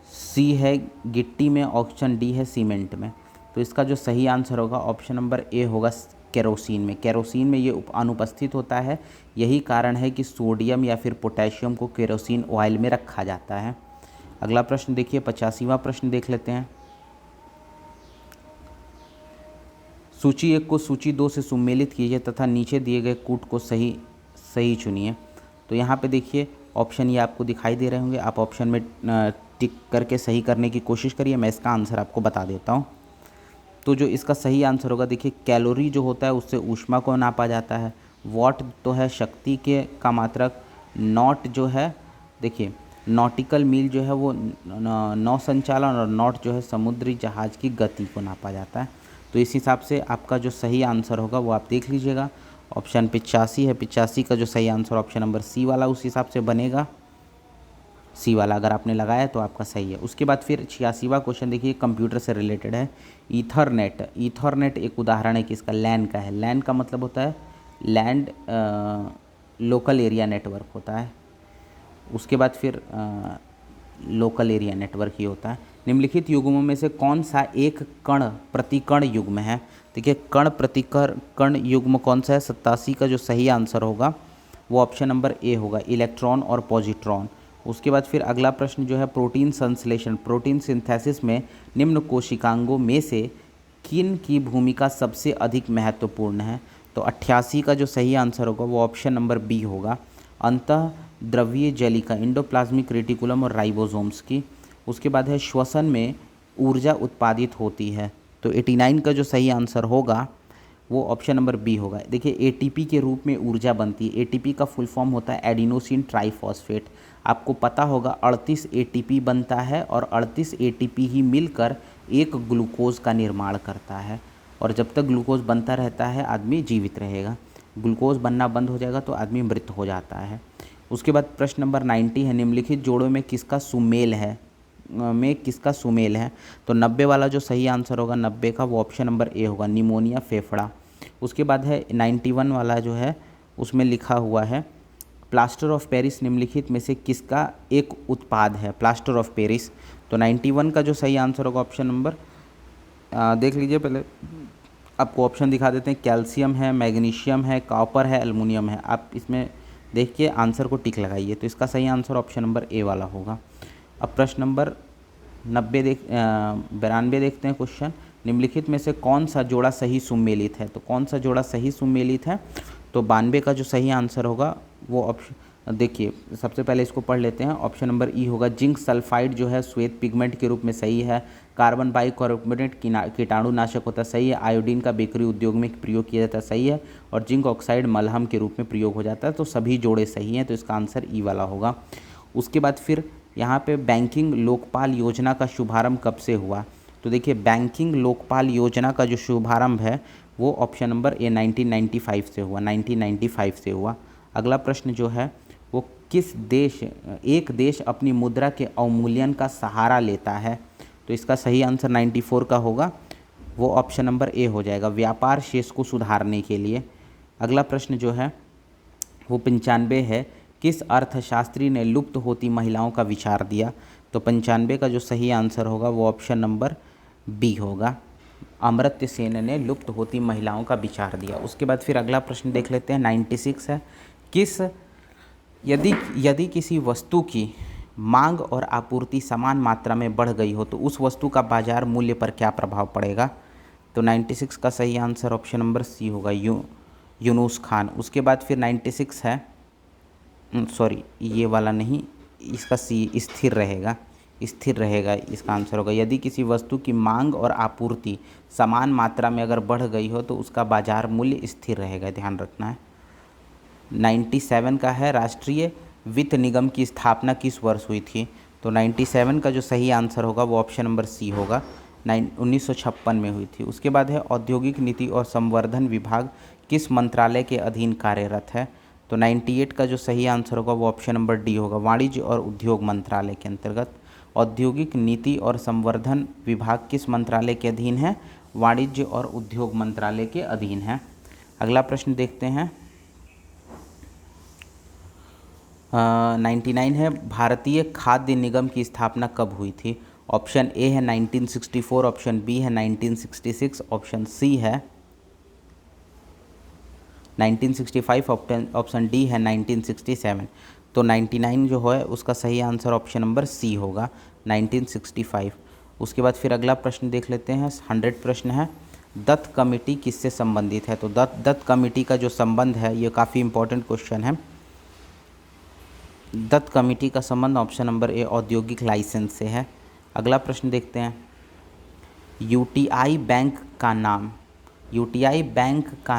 सी है गिट्टी में, ऑप्शन डी है सीमेंट में। तो इसका जो सही आंसर होगा ऑप्शन नंबर ए होगा, केरोसिन में। केरोसिन में ये अनुपस्थित होता है, यही कारण है कि सोडियम या फिर पोटेशियम को केरोसिन ऑयल में रखा जाता है। अगला प्रश्न देखिए 85वां प्रश्न देख लेते हैं। सूची 1 को सूची 2 से सुमेलित कीजिए तथा नीचे दिए गए कूट को सही चुनिए। तो यहाँ पे देखिए ऑप्शन ये आपको दिखाई दे रहे होंगे, आप ऑप्शन में टिक करके सही करने की कोशिश करिए, मैं इसका आंसर आपको बता देता हूँ। तो जो इसका सही आंसर होगा, देखिए कैलोरी जो होता है उससे ऊष्मा को नापा जाता है, वॉट तो है शक्ति के का मात्रक, नॉट जो है, देखिए नॉटिकल मील जो है वो नौ संचालन, और नॉट जो है समुद्री जहाज़ की गति को नापा जाता है। तो इस हिसाब से आपका जो सही आंसर होगा वो आप देख लीजिएगा, ऑप्शन 85 है। 85 का जो सही आंसर ऑप्शन नंबर सी वाला उस हिसाब से बनेगा, सी वाला अगर आपने लगाया तो आपका सही है। उसके बाद फिर 86वां क्वेश्चन देखिए, कंप्यूटर से रिलेटेड है। ईथरनेट एक उदाहरण है किसका? लैन का है। लैन का मतलब होता है लैंड लोकल एरिया नेटवर्क होता है। उसके बाद फिर लोकल एरिया नेटवर्क ही होता है। निम्नलिखित युग्मों में से कौन सा एक कण प्रतिकण युग्म है? देखिए कण प्रतिकण युग्म कौन सा है? 87 का जो सही आंसर होगा वो ऑप्शन नंबर ए होगा, इलेक्ट्रॉन और पॉजिट्रॉन। उसके बाद फिर अगला प्रश्न जो है, प्रोटीन संश्लेषण, प्रोटीन सिंथेसिस में निम्न कोशिकांगों में से किन की भूमिका सबसे अधिक महत्वपूर्ण है? तो 88 का जो सही आंसर होगा वो ऑप्शन नंबर बी होगा, अंतः द्रव्यीय जलिका, एंडोप्लाज्मिक रेटिकुलम और राइबोसोम्स की। उसके बाद है श्वसन में ऊर्जा उत्पादित होती है। तो 89 का जो सही आंसर होगा वो ऑप्शन नंबर बी होगा। देखिए एटीपी के रूप में ऊर्जा बनती है। एटीपी का फुल फॉर्म होता है एडिनोसिन ट्राइफॉस्फेट। आपको पता होगा 38 एटीपी बनता है और 38 एटीपी ही मिलकर एक ग्लूकोज का निर्माण करता है। और जब तक ग्लूकोज बनता रहता है आदमी जीवित रहेगा, ग्लूकोज बनना बंद हो जाएगा तो आदमी मृत हो जाता है। उसके बाद प्रश्न नंबर 90 है, निम्नलिखित जोड़ों में किसका सुमेल है, तो 90 वाला जो सही आंसर होगा 90 का, वो ऑप्शन नंबर ए होगा, निमोनिया फेफड़ा। उसके बाद है 91 वाला जो है उसमें लिखा हुआ है प्लास्टर ऑफ पेरिस निम्नलिखित में से किसका एक उत्पाद है, प्लास्टर ऑफ पेरिस। तो 91 का जो सही आंसर होगा ऑप्शन नंबर, देख लीजिए पहले आपको ऑप्शन दिखा देते हैं, कैल्शियम है, मैग्नीशियम है, कॉपर है, एल्युमिनियम है। आप इसमें देख के आंसर को टिक लगाइए। तो इसका सही आंसर ऑप्शन नंबर ए वाला होगा। अब प्रश्न नंबर 92 देखते हैं क्वेश्चन, निम्नलिखित में से कौन सा जोड़ा सही सुमेलित है। तो कौन सा जोड़ा सही सुमेलित है, तो 92 का जो सही आंसर होगा वो ऑप्शन, देखिए सबसे पहले इसको पढ़ लेते हैं। ऑप्शन नंबर ई होगा, जिंक सल्फाइड जो है श्वेत पिगमेंट के रूप में सही है। कार्बन बाइकार्बोनेट कीटाणुनाशक होता है, सही है। आयोडीन का बेकरी उद्योग में प्रयोग किया जाता है, सही है। और जिंक ऑक्साइड मलहम के रूप में प्रयोग हो जाता है। तो सभी जोड़े सही हैं, तो इसका आंसर ई वाला होगा। उसके बाद फिर यहाँ पे बैंकिंग लोकपाल योजना का शुभारंभ कब से हुआ, तो देखिए बैंकिंग लोकपाल योजना का जो शुभारंभ है वो ऑप्शन नंबर ए 1995 से हुआ, 1995 से हुआ। अगला प्रश्न जो है वो किस देश, एक देश अपनी मुद्रा के अवमूल्यन का सहारा लेता है, तो इसका सही आंसर 94 का होगा, वो ऑप्शन नंबर ए हो जाएगा, व्यापार शेष को सुधारने के लिए। अगला प्रश्न जो है वो 95 है, किस अर्थशास्त्री ने लुप्त होती महिलाओं का विचार दिया, तो 95 का जो सही आंसर होगा वो ऑप्शन नंबर बी होगा, अमर्त्य सेन ने लुप्त होती महिलाओं का विचार दिया। उसके बाद फिर अगला प्रश्न देख लेते हैं, 96 है, यदि किसी वस्तु की मांग और आपूर्ति समान मात्रा में बढ़ गई हो तो उस वस्तु का बाजार मूल्य पर क्या प्रभाव पड़ेगा, तो 96 का सही आंसर ऑप्शन नंबर सी होगा, यूनुस खान। उसके बाद फिर 96 है, सॉरी ये वाला नहीं, इसका सी स्थिर रहेगा, इसका आंसर होगा। यदि किसी वस्तु की मांग और आपूर्ति समान मात्रा में अगर बढ़ गई हो तो उसका बाजार मूल्य स्थिर रहेगा, ध्यान रखना है। 97 का है, राष्ट्रीय वित्त निगम की स्थापना किस वर्ष हुई थी, तो 97 का जो सही आंसर होगा वो ऑप्शन नंबर सी होगा, 1956 में हुई थी। उसके बाद है औद्योगिक नीति और संवर्धन विभाग किस मंत्रालय के अधीन कार्यरत है, तो 98 का जो सही आंसर होगा वो ऑप्शन नंबर डी होगा, वाणिज्य और उद्योग मंत्रालय के अंतर्गत। औद्योगिक नीति और संवर्धन विभाग किस मंत्रालय के अधीन है, वाणिज्य और उद्योग मंत्रालय के अधीन है। अगला प्रश्न देखते हैं, 99 है, भारतीय खाद्य निगम की स्थापना कब हुई थी, ऑप्शन ए है 1964, ऑप्शन बी है 1966, ऑप्शन सी है 1965, ऑप्शन डी है 1967। तो 99 जो है उसका सही आंसर ऑप्शन नंबर सी होगा, 1965। उसके बाद फिर अगला प्रश्न देख लेते हैं, 100 प्रश्न है, दत्त कमेटी किससे संबंधित है, तो दत्त कमेटी का जो संबंध है ये काफ़ी इंपॉर्टेंट क्वेश्चन है। दत्त कमेटी का संबंध ऑप्शन नंबर ए औद्योगिक लाइसेंस से है। अगला प्रश्न देखते हैं, यूटीआई बैंक का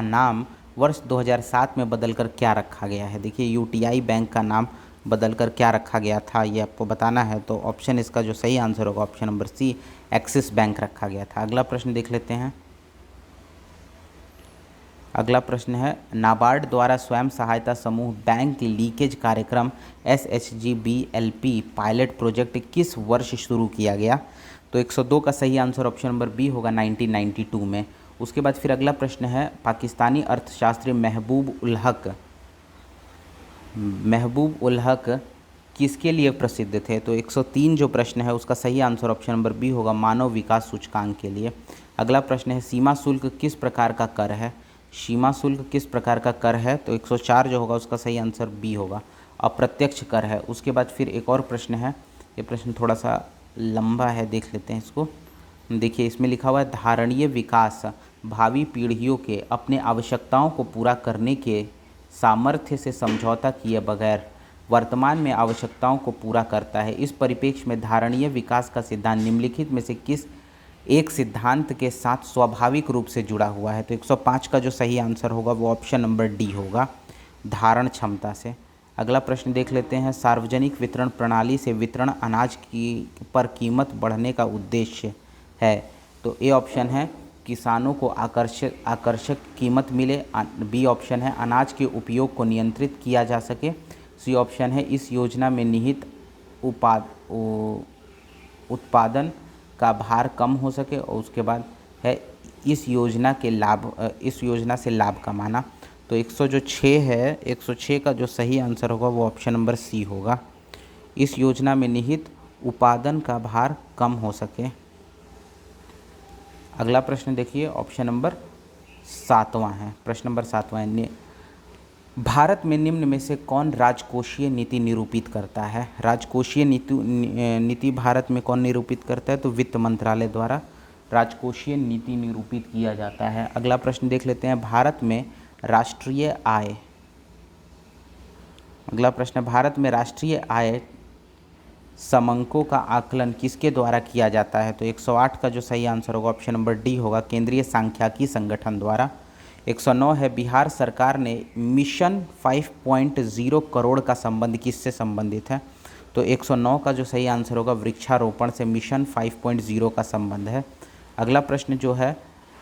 नाम वर्ष 2007 में बदलकर क्या रखा गया है। देखिए यूटीआई बैंक का नाम बदलकर क्या रखा गया था ये आपको बताना है, तो ऑप्शन इसका जो सही आंसर होगा option number C, Axis bank रखा गया था। अगला प्रश्न देख लेते हैं, अगला प्रश्न है, नाबार्ड द्वारा स्वयं सहायता समूह बैंक लीकेज कार्यक्रम SHGBLP पायलट प्रोजेक्ट किस वर्ष शुरू किया गया, तो 102 का सही आंसर ऑप्शन नंबर बी होगा, 1992 में। उसके बाद फिर अगला प्रश्न है, पाकिस्तानी अर्थशास्त्री महबूब उल हक किसके लिए प्रसिद्ध थे, तो 103 जो प्रश्न है उसका सही आंसर ऑप्शन नंबर बी होगा, मानव विकास सूचकांक के लिए। अगला प्रश्न है, सीमा शुल्क किस प्रकार का कर है, सीमा शुल्क किस प्रकार का कर है, तो 104 जो होगा उसका सही आंसर बी होगा, अप्रत्यक्ष कर है। उसके बाद फिर एक और प्रश्न है, ये प्रश्न थोड़ा सा लंबा है, देख लेते हैं इसको। देखिए इसमें लिखा हुआ है, धारणीय विकास भावी पीढ़ियों के अपने आवश्यकताओं को पूरा करने के सामर्थ्य से समझौता किए बगैर वर्तमान में आवश्यकताओं को पूरा करता है। इस परिप्रेक्ष्य में धारणीय विकास का सिद्धांत निम्नलिखित में से किस एक सिद्धांत के साथ स्वाभाविक रूप से जुड़ा हुआ है। तो 105 का जो सही आंसर होगा वो ऑप्शन नंबर डी होगा, धारण क्षमता से। अगला प्रश्न देख लेते हैं, सार्वजनिक वितरण प्रणाली से वितरण अनाज की पर कीमत बढ़ने का उद्देश्य है। तो ए ऑप्शन है किसानों को आकर्षक कीमत मिले, बी ऑप्शन है अनाज के उपयोग को नियंत्रित किया जा सके, सी ऑप्शन है इस योजना में निहित उत्पादन का भार कम हो सके, और उसके बाद है इस योजना से लाभ कमाना। तो 106 है, 106 का जो सही आंसर होगा वो ऑप्शन नंबर सी होगा, इस योजना में निहित उत्पादन का भार कम हो सके। अगला प्रश्न देखिए, ऑप्शन नंबर 7वां है, प्रश्न नंबर 7वां है, भारत में निम्न में से कौन राजकोषीय नीति निरूपित करता है। राजकोषीय नीति भारत में कौन निरूपित करता है, तो वित्त मंत्रालय द्वारा राजकोषीय नीति निरूपित किया जाता है। अगला प्रश्न देख लेते हैं, भारत में राष्ट्रीय आय, अगला प्रश्न, भारत में राष्ट्रीय आय समंकों का आकलन किसके द्वारा किया जाता है। तो 108 का जो सही आंसर होगा ऑप्शन नंबर डी होगा, केंद्रीय सांख्यिकी संगठन द्वारा। 109 है, बिहार सरकार ने मिशन 5.0 करोड़ का संबंध किससे संबंधित है। तो 109 का जो सही आंसर होगा वृक्षारोपण से मिशन 5.0 का संबंध है। अगला प्रश्न जो है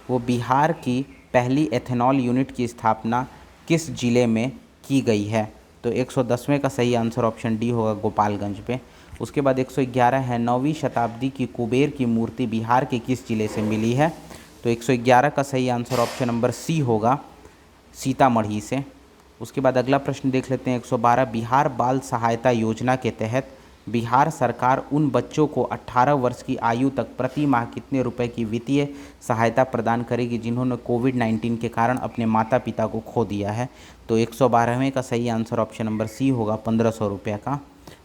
वो बिहार की पहली एथेनॉल यूनिट की स्थापना किस जिले में की गई है। तो 110वें का सही आंसर ऑप्शन डी होगा, गोपालगंज पे। उसके बाद 111 है, 9वीं शताब्दी की कुबेर की मूर्ति बिहार के किस जिले से मिली है। तो 111 का सही आंसर ऑप्शन नंबर सी होगा, सीतामढ़ी से। उसके बाद अगला प्रश्न देख लेते हैं, 112, बिहार बाल सहायता योजना के तहत बिहार सरकार उन बच्चों को 18 वर्ष की आयु तक प्रति माह कितने रुपए की वित्तीय सहायता प्रदान करेगी जिन्होंने कोविड-19 के कारण अपने माता पिता को खो दिया है। तो 112वें का सही आंसर ऑप्शन नंबर सी होगा, 1500 रुपये का।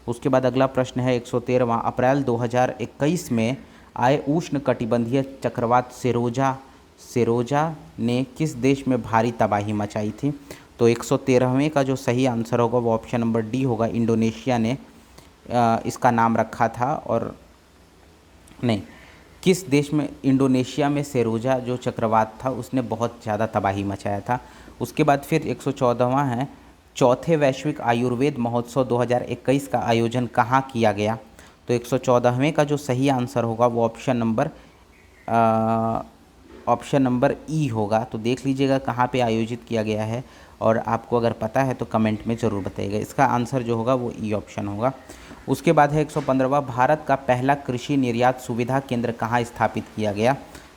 उसके बाद अगला प्रश्न है 113वां, अप्रैल 2021 में आए उष्ण कटिबंधीय चक्रवात सेरोजा ने किस देश में भारी तबाही मचाई थी। तो 113वें का जो सही आंसर होगा वो ऑप्शन नंबर डी होगा, इंडोनेशिया ने इसका नाम रखा था, और नहीं, किस देश में, इंडोनेशिया में सेरोजा जो चक्रवात था उसने बहुत ज़्यादा तबाही मचाया था। उसके बाद फिर 114वां है, चौथे वैश्विक आयुर्वेद महोत्सव 2021 का आयोजन कहाँ किया गया। तो 114वें का जो सही आंसर होगा वो ऑप्शन नंबर ई होगा। तो देख लीजिएगा कहाँ पे आयोजित किया गया है, और आपको अगर पता है तो कमेंट में ज़रूर बताइएगा। इसका आंसर जो होगा वो ई ऑप्शन होगा। उसके बाद है 115वां, भारत का पहला कृषि निर्यात सुविधा केंद्र कहाँ स्थापित किया गया।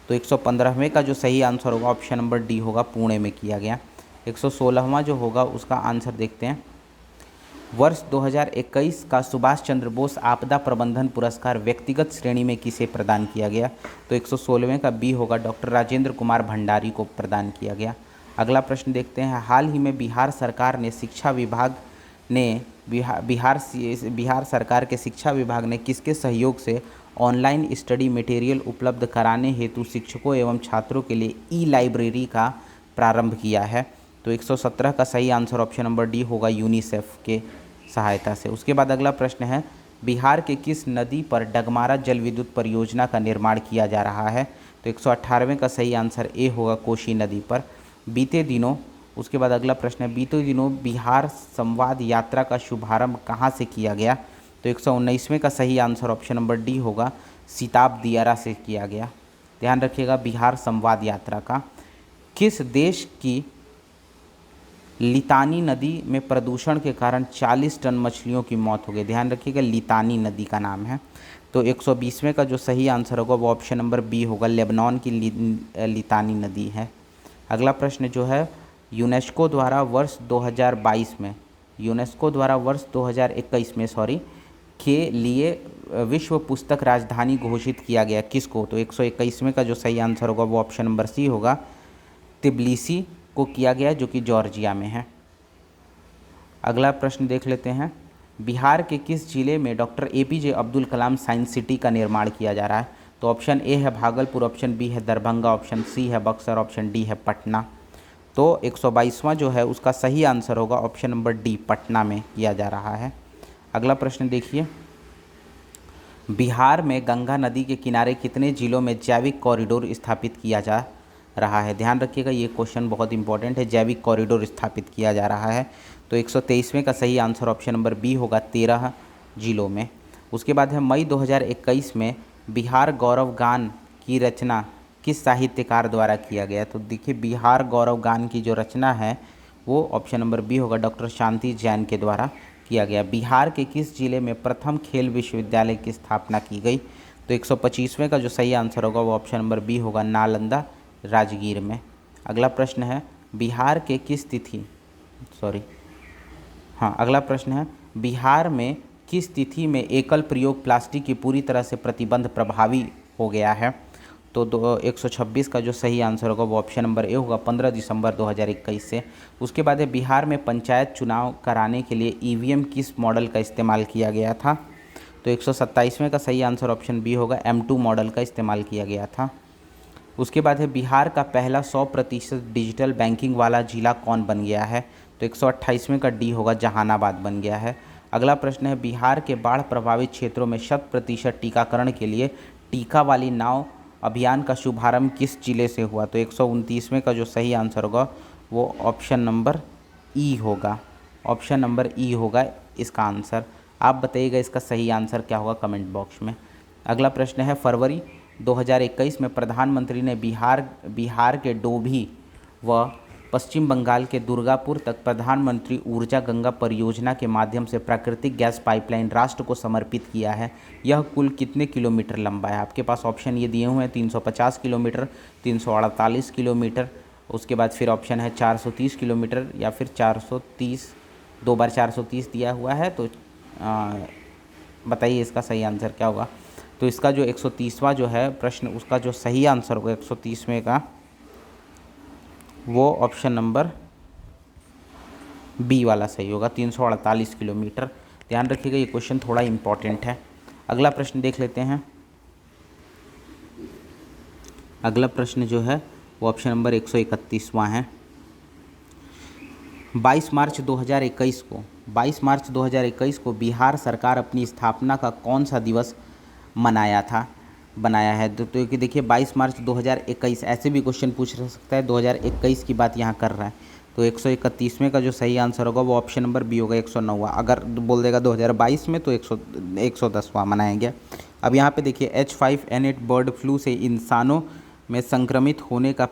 तो 115वें का जो सही आंसर होगा ऑप्शन नंबर डी होगा, पुणे में किया गया। 116वां जो होगा उसका आंसर देखते हैं, वर्ष 2021 का सुभाष चंद्र बोस आपदा प्रबंधन पुरस्कार व्यक्तिगत श्रेणी में किसे प्रदान किया गया। तो 116वें का बी होगा, डॉक्टर राजेंद्र कुमार भंडारी को प्रदान किया गया। अगला प्रश्न देखते हैं, हाल ही में बिहार सरकार ने शिक्षा विभाग ने बिहार सरकार के शिक्षा विभाग ने किसके सहयोग से ऑनलाइन स्टडी मटेरियल उपलब्ध कराने हेतु शिक्षकों एवं छात्रों के लिए ई लाइब्रेरी का प्रारंभ किया है। तो 117 का सही आंसर ऑप्शन नंबर डी होगा, यूनिसेफ के सहायता से। उसके बाद अगला प्रश्न है, बिहार के किस नदी पर डगमारा जल विद्युत परियोजना का निर्माण किया जा रहा है। तो 118वें का सही आंसर ए होगा, कोसी नदी पर। बीते दिनों, उसके बाद अगला प्रश्न है, बीते दिनों बिहार संवाद यात्रा का शुभारंभ कहाँ से किया गया। तो 119वें का सही आंसर ऑप्शन नंबर डी होगा, सिताब दियारा से किया गया। ध्यान रखिएगा, बिहार संवाद यात्रा का। किस देश की लितानी नदी में प्रदूषण के कारण 40 टन मछलियों की मौत हो गई। ध्यान रखिएगा, लितानी नदी का नाम है। तो 120वें का जो सही आंसर होगा वो ऑप्शन नंबर बी होगा, लेबनान की लितानी नदी है। अगला प्रश्न जो है, यूनेस्को द्वारा वर्ष 2021 में के लिए विश्व पुस्तक राजधानी घोषित किया गया किसको। तो 121वें का जो सही आंसर होगा वो ऑप्शन नंबर सी होगा, तिब्लिसी को किया गया, जो कि जॉर्जिया में है। अगला प्रश्न देख लेते हैं, बिहार के किस जिले में doctor APJ Abdul Kalam science city का निर्माण किया जा रहा है। तो ऑप्शन ए है भागलपुर, ऑप्शन बी है दरभंगा, ऑप्शन सी है बक्सर, ऑप्शन डी है पटना। तो 122वां जो है उसका सही आंसर होगा ऑप्शन नंबर डी, पटना में किया जा रहा है। अगला प्रश्न देखिए, बिहार में गंगा नदी के किनारे कितने जिलों में जैविक कॉरिडोर स्थापित किया जा रहा है? ध्यान रखिएगा, ये क्वेश्चन बहुत इंपॉर्टेंट है। जैविक कॉरिडोर स्थापित किया जा रहा है, तो 123वें का सही आंसर ऑप्शन नंबर बी होगा, 13 जिलों में। उसके बाद है मई 2021 में बिहार गौरव गान की रचना किस साहित्यकार द्वारा किया गया? तो देखिए, बिहार गौरव गान की जो रचना है वो ऑप्शन नंबर बी होगा, डॉक्टर शांति जैन के द्वारा किया गया। बिहार के किस जिले में प्रथम खेल विश्वविद्यालय की स्थापना की गई? तो 125वें का जो सही आंसर होगा वो ऑप्शन नंबर बी होगा, नालंदा राजगीर में। अगला प्रश्न है बिहार के किस तिथि अगला प्रश्न है बिहार में किस तिथि में एकल प्रयोग प्लास्टिक की पूरी तरह से प्रतिबंध प्रभावी हो गया है? तो 126 का जो सही आंसर होगा वो ऑप्शन नंबर ए होगा, 15 दिसंबर 2021 से। उसके बाद है बिहार में पंचायत चुनाव कराने के लिए ईवीएम किस मॉडल का इस्तेमाल किया गया था? तो 127वें का सही आंसर ऑप्शन बी होगा, M2 मॉडल का इस्तेमाल किया गया था। उसके बाद है बिहार का पहला 100% डिजिटल बैंकिंग वाला जिला कौन बन गया है? तो 128वें का डी होगा, जहानाबाद बन गया है। अगला प्रश्न है बिहार के बाढ़ प्रभावित क्षेत्रों में 100% टीकाकरण के लिए टीका वाली नाव अभियान का शुभारंभ किस जिले से हुआ? तो 129वें का जो सही आंसर होगा वो ऑप्शन नंबर ई होगा, ऑप्शन नंबर ई होगा इसका आंसर। आप बताइएगा इसका सही आंसर क्या होगा कमेंट बॉक्स में। अगला प्रश्न है फरवरी 2021 में प्रधानमंत्री ने बिहार के डोभी व पश्चिम बंगाल के दुर्गापुर तक प्रधानमंत्री ऊर्जा गंगा परियोजना के माध्यम से प्राकृतिक गैस पाइपलाइन राष्ट्र को समर्पित किया है। यह कुल कितने किलोमीटर लंबा है? आपके पास ऑप्शन ये दिए हुए हैं, 350 किलोमीटर, 348 किलोमीटर, उसके बाद फिर ऑप्शन है 430 किलोमीटर या फिर 430, 2 बार 430 दिया हुआ है। तो बताइए इसका सही आंसर क्या होगा? तो इसका जो 130वां जो है प्रश्न, उसका जो सही आंसर होगा 130वें का वो ऑप्शन नंबर बी वाला सही होगा, 348 किलोमीटर। ध्यान रखिएगा, ये क्वेश्चन थोड़ा इम्पॉर्टेंट है। अगला प्रश्न देख लेते हैं। अगला प्रश्न जो है वो ऑप्शन नंबर 131वां है। 22 मार्च 2021 को बिहार सरकार अपनी स्थापना का कौन सा दिवस बनाया है? तो देखिए 22 मार्च 2021, ऐसे भी क्वेश्चन पूछ सकता है, 2021 की बात यहाँ कर रहा है। तो 131वें का जो सही आंसर होगा वो ऑप्शन नंबर बी होगा, 109वां। अगर बोल देगा 2022 में तो 110वां मनाया गया। अब यहाँ पे देखिए H5N8 बर्ड फ्लू से इंसानों में संक्रमित होने का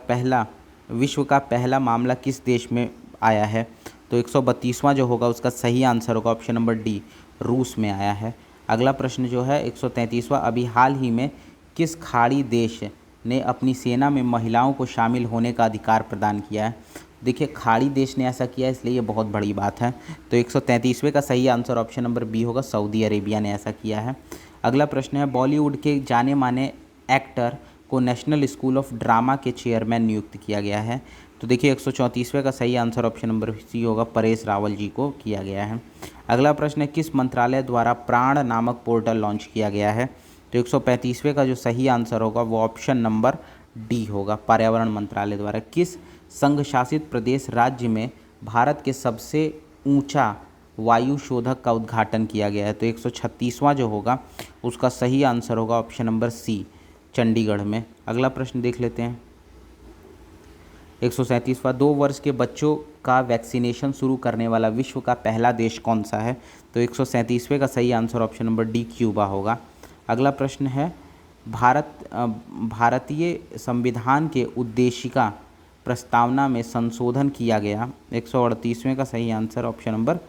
विश्व का पहला मामला किस देश में आया है? तो 132वां जो होगा उसका सही आंसर होगा ऑप्शन नंबर डी, रूस में आया है। अगला प्रश्न जो है 133वां, अभी हाल ही में किस खाड़ी देश ने अपनी सेना में महिलाओं को शामिल होने का अधिकार प्रदान किया है? देखिए खाड़ी देश ने ऐसा किया, इसलिए ये बहुत बड़ी बात है। तो 133वें का सही आंसर ऑप्शन नंबर बी होगा, सऊदी अरेबिया ने ऐसा किया है। अगला प्रश्न है बॉलीवुड के जाने माने एक्टर को नेशनल स्कूल ऑफ ड्रामा के चेयरमैन नियुक्त किया गया है। तो देखिए 134वें का सही आंसर ऑप्शन नंबर सी होगा, परेश रावल जी को किया गया है। अगला प्रश्न है किस मंत्रालय द्वारा प्राण नामक पोर्टल लॉन्च किया गया है? तो 135वें का जो सही आंसर होगा वो ऑप्शन नंबर डी होगा, पर्यावरण मंत्रालय द्वारा। किस संघ शासित प्रदेश राज्य में भारत के सबसे ऊंचा वायु शोधक का उद्घाटन किया गया है? तो 136वां जो होगा उसका सही आंसर होगा ऑप्शन नंबर सी, चंडीगढ़ में। अगला प्रश्न देख लेते हैं 137वां, 2 वर्ष के बच्चों का वैक्सीनेशन शुरू करने वाला विश्व का पहला देश कौन सा है? तो 137वें का सही answer option number D, Cuba होगा। अगला प्रश्न है भारतीय संविधान के उद्देशिका प्रस्तावना में संशोधन किया गया। 138वें का सही आंसर ऑप्शन नंबर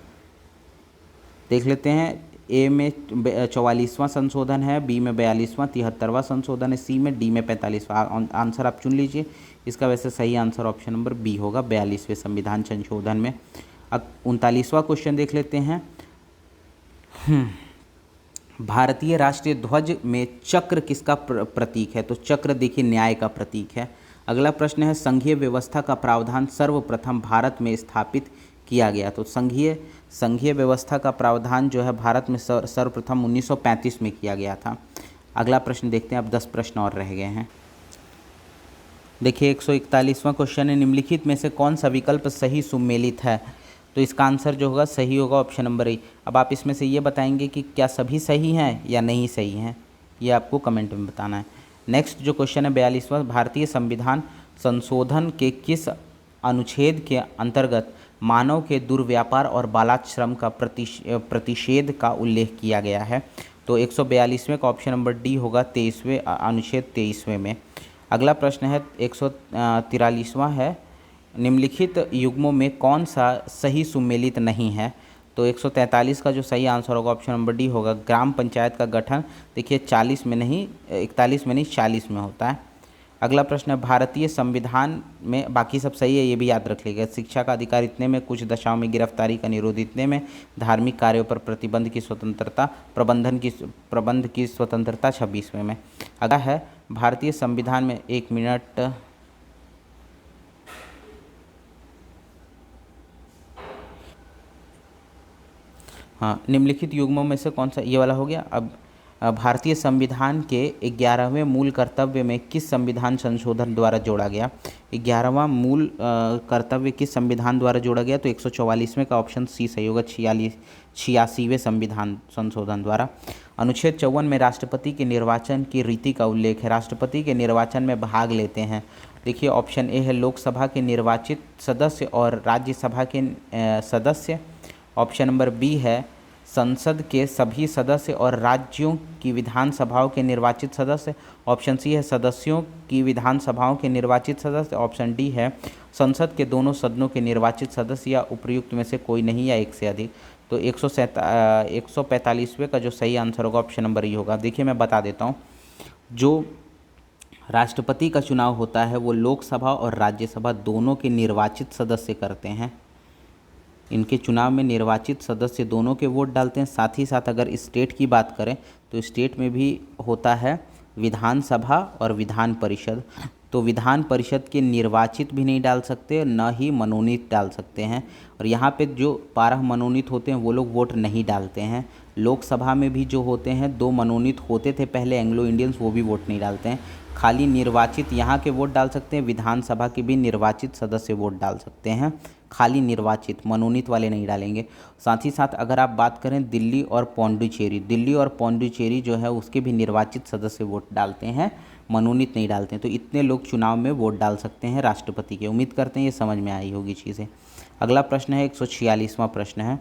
देख लेते हैं, ए में 44वां संशोधन है, बी में 42वां, 73वां संशोधन है, सी में, डी में 45वां। आंसर आप चुन लीजिए। इसका वैसे सही आंसर ऑप्शन नंबर बी होगा, 42वें संविधान संशोधन में। अब 39वां क्वेश्चन देख लेते हैं। भारतीय राष्ट्रीय ध्वज में चक्र किसका प्रतीक है? तो चक्र देखिए न्याय का प्रतीक है। अगला प्रश्न है संघीय व्यवस्था का प्रावधान सर्वप्रथम भारत में स्थापित किया गया। तो संघीय व्यवस्था का प्रावधान जो है भारत में सर्वप्रथम 1935 में किया गया था। अगला प्रश्न देखते हैं, अब 10 प्रश्न और रह गए हैं। देखिए 141वां क्वेश्चन है निम्नलिखित में से कौन सा विकल्प सही सुमेलित है? तो इसका आंसर जो होगा सही होगा ऑप्शन नंबर ए। अब आप इसमें से ये बताएंगे कि क्या सभी सही हैं या नहीं सही हैं, ये आपको कमेंट में बताना है। नेक्स्ट जो क्वेश्चन है 42वां, भारतीय संविधान संशोधन के किस अनुच्छेद के अंतर्गत मानव के दुर्व्यापार और बालाश्रम का प्रतिषेध का उल्लेख किया गया है? तो 142वें का ऑप्शन नंबर डी होगा, 23वें अनुच्छेद 23वें में। अगला प्रश्न है 143वां है, निम्नलिखित युग्मों में कौन सा सही सुमेलित नहीं है? तो 143 का जो सही आंसर होगा ऑप्शन नंबर डी होगा, ग्राम पंचायत का गठन देखिए 40 में नहीं 41 में नहीं 40 में होता है। अगला प्रश्न है, भारतीय संविधान में, बाकी सब सही है ये भी याद रख लीजिएगा, शिक्षा का अधिकार इतने में, कुछ दशाओं में गिरफ्तारी का निरोध इतने में, धार्मिक कार्यों पर प्रतिबंध की स्वतंत्रता, प्रबंध की स्वतंत्रता 26वें में। अगला है भारतीय संविधान में, एक मिनट, हाँ, निम्नलिखित युग्मों में से कौन सा, ये वाला हो गया। अब भारतीय संविधान के 11वें मूल कर्तव्य में किस संविधान संशोधन द्वारा जोड़ा गया? 11वां मूल कर्तव्य किस संविधान द्वारा जोड़ा गया? तो 144वें का ऑप्शन सी सही होगा, 86वें संविधान संशोधन द्वारा। अनुच्छेद 54 में राष्ट्रपति के निर्वाचन की रीति का उल्लेख है। राष्ट्रपति के निर्वाचन में भाग लेते हैं, देखिए ऑप्शन ए है लोकसभा के निर्वाचित सदस्य और राज्यसभा के सदस्य, ऑप्शन नंबर बी है संसद के सभी सदस्य और राज्यों की विधानसभाओं के निर्वाचित सदस्य, ऑप्शन सी है सदस्यों की विधानसभाओं के निर्वाचित सदस्य, ऑप्शन डी है संसद के दोनों सदनों के निर्वाचित सदस्य या उपयुक्त में से कोई नहीं या एक से अधिक। तो 145वें का जो सही आंसर होगा ऑप्शन नंबर ई होगा। देखिए मैं बता देता हूँ, जो राष्ट्रपति का चुनाव होता है वो लोकसभा और राज्यसभा दोनों के निर्वाचित सदस्य करते हैं। इनके चुनाव में निर्वाचित सदस्य दोनों के वोट डालते हैं। साथ ही साथ अगर स्टेट की बात करें तो स्टेट में भी होता है विधानसभा और विधान परिषद। तो विधान परिषद के निर्वाचित भी नहीं डाल सकते, न ही मनोनीत डाल सकते हैं। और यहाँ पे जो 12 मनोनीत होते हैं वो लोग वोट नहीं डालते हैं। लोकसभा में भी जो होते हैं 2 मनोनीत होते थे पहले एंग्लो इंडियंस, वो भी वोट नहीं डालते हैं। खाली निर्वाचित यहाँ के वोट डाल सकते हैं, विधानसभा के भी निर्वाचित सदस्य वोट डाल सकते हैं, खाली निर्वाचित, मनोनीत वाले नहीं डालेंगे। साथ ही साथ अगर आप बात करें दिल्ली और पौंडीचेरी जो है उसके भी निर्वाचित सदस्य वोट डालते हैं, मनोनीत नहीं डालते हैं। तो इतने लोग चुनाव में वोट डाल सकते हैं राष्ट्रपति के। उम्मीद करते हैं ये समझ में आई होगी चीज़ें। अगला प्रश्न है 146वां प्रश्न है,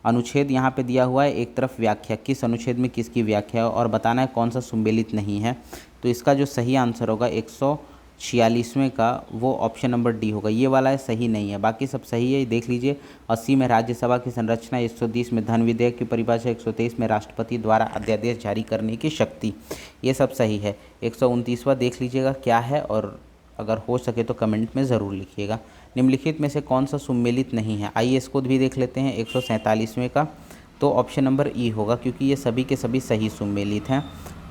अनुच्छेद यहाँ पे दिया हुआ है, एक तरफ व्याख्या, किस अनुच्छेद में किसकी व्याख्या है और बताना है कौन सा सुमेलित नहीं है। तो इसका जो सही आंसर होगा 146वें का वो ऑप्शन नंबर डी होगा, ये वाला है सही नहीं है, बाकी सब सही है। देख लीजिए 80 में राज्यसभा की संरचना, 120 में धन विधेयक की परिभाषा, 123 में राष्ट्रपति द्वारा अध्यादेश जारी करने की शक्ति, ये सब सही है। 129वां देख लीजिएगा क्या है और अगर हो सके तो कमेंट में ज़रूर लिखिएगा। निम्नलिखित में से कौन सा सुमेलित नहीं है, आइए इसको भी देख लेते हैं। 147वें का तो ऑप्शन नंबर ई होगा क्योंकि ये सभी के सभी सही सुमेलित हैं।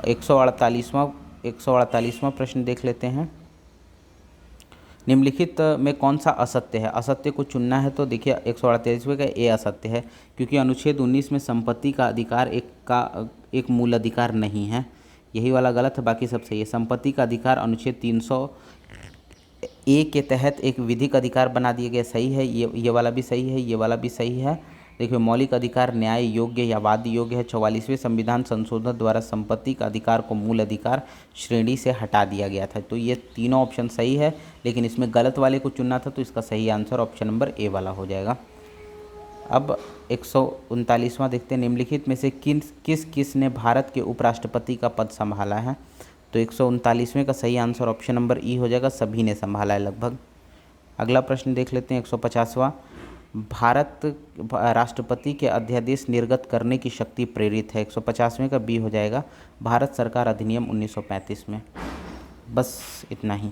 148वां प्रश्न देख लेते हैं, निम्नलिखित में कौन सा असत्य है? असत्य को चुनना है तो देखिए 148वें का ए असत्य है क्योंकि अनुच्छेद 19 में संपत्ति का अधिकार एक मूल अधिकार नहीं है, यही वाला गलत है, बाकी सब सही है। संपत्ति का अधिकार अनुच्छेद 300 के तहत एक विधिक अधिकार बना दिया गया, सही है, ये वाला भी सही है, ये वाला भी सही है। देखिए मौलिक अधिकार न्याय योग्य या वाद्य योग्य है। 44वें संविधान संशोधन द्वारा संपत्ति का अधिकार को मूल अधिकार श्रेणी से हटा दिया गया था। तो ये तीनों ऑप्शन सही है, लेकिन इसमें गलत वाले को चुनना था तो इसका सही आंसर ऑप्शन नंबर ए वाला हो जाएगा। अब 139वां देखते हैं, निम्नलिखित में से किस ने भारत के उपराष्ट्रपति का पद संभाला है? तो 139वें का सही आंसर ऑप्शन नंबर ई हो जाएगा, सभी ने संभाला है लगभग। अगला प्रश्न देख लेते हैं 150वां, भारत राष्ट्रपति के अध्यादेश निर्गत करने की शक्ति प्रेरित है। 150वें का बी हो जाएगा, भारत सरकार अधिनियम 1935 में। बस इतना ही।